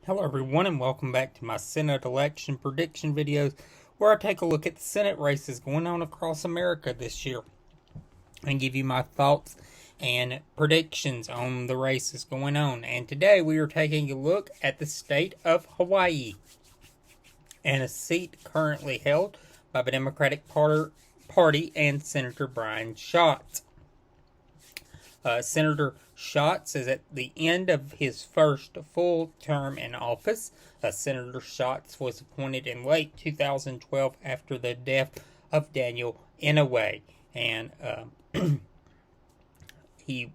Hello everyone and welcome back to my Senate election prediction videos where I take a look at the Senate races going on across America this year and give you my thoughts and predictions on the races going on. And today we are taking a look at the state of Hawaii and a seat currently held by the Democratic Party and Senator Brian Schatz. Senator Schatz is at the end of his first full term in office. Senator Schatz was appointed in late 2012 after the death of Daniel Inouye, and he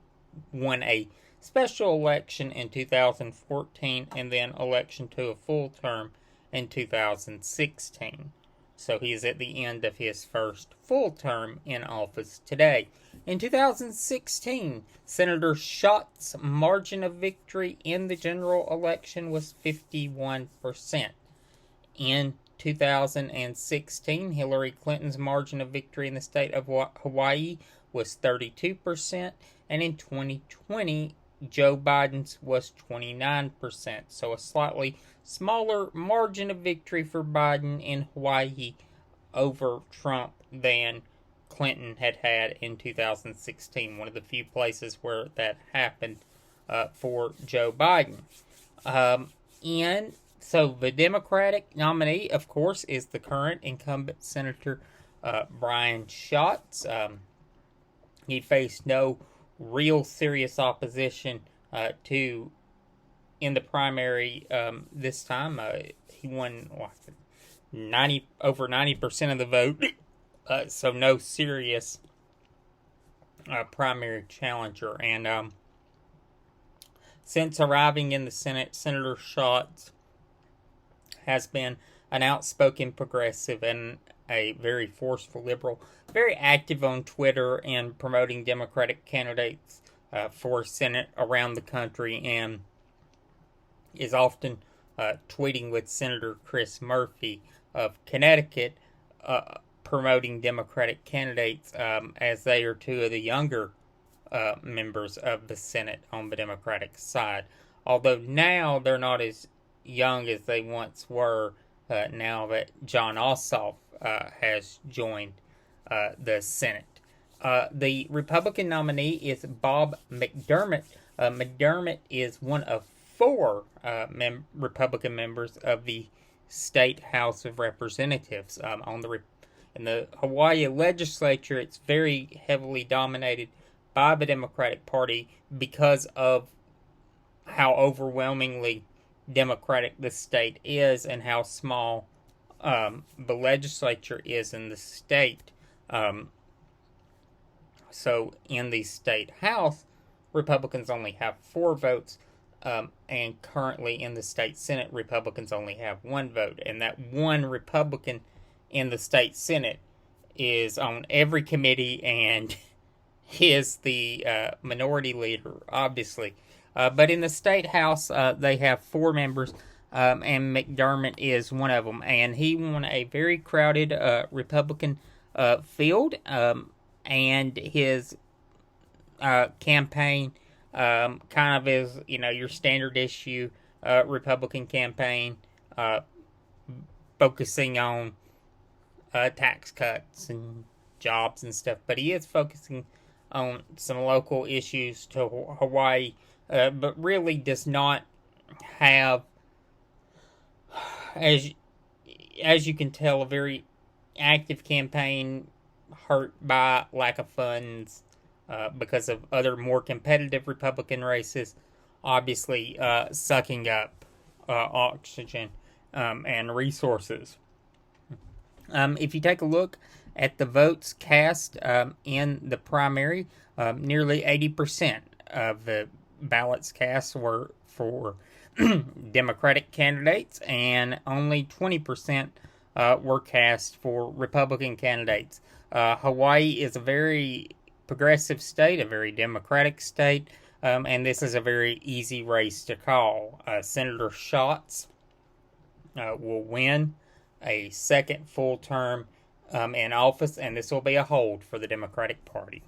won a special election in 2014 and then election to a full term in 2016. So he is at the end of his first full term in office today. In 2016, Senator Schatz's margin of victory in the general election was 51%. In 2016, Hillary Clinton's margin of victory in the state of Hawaii was 32%, and in 2020, Joe Biden's was 29%. So a slightly smaller margin of victory for Biden in Hawaii over Trump than Clinton had in 2016. One of the few places where that happened for Joe Biden. And so the Democratic nominee, of course, is the current incumbent Senator Brian Schatz. He faced no real serious opposition in the primary this time. He won over 90% of the vote, so no serious primary challenger. And since arriving in the Senate, Senator Schatz has been an outspoken progressive and a very forceful liberal, very active on Twitter and promoting Democratic candidates for Senate around the country, and is often tweeting with Senator Chris Murphy of Connecticut, promoting Democratic candidates as they are two of the younger members of the Senate on the Democratic side. Although now they're not as young as they once were, now that Jon Ossoff has joined the Senate. The Republican nominee is Bob McDermott. McDermott is one of four Republican members of the State House of Representatives. In the Hawaii legislature, it's very heavily dominated by the Democratic Party because of how overwhelmingly Democratic the state is and how small the legislature is in the state. So in the state house, Republicans only have 4 votes, and currently in the state Senate, Republicans only have 1 vote. And that one Republican in the state Senate is on every committee and is the minority leader, obviously. But in the state house, they have 4 members, and McDermott is one of them. And he won a very crowded Republican field, and his campaign kind of is, your standard issue Republican campaign, focusing on tax cuts and jobs and stuff. But he is focusing on some local issues to Hawaii, but really does not have, as you can tell, a very active campaign, hurt by lack of funds because of other more competitive Republican races, obviously sucking up oxygen and resources. If you take a look at the votes cast in the primary, nearly 80% of the ballots cast were for Democratic candidates, and only 20% were cast for Republican candidates. Hawaii is a very progressive state, a very Democratic state, and this is a very easy race to call. Senator Schatz will win a second full term in office, and this will be a hold for the Democratic Party.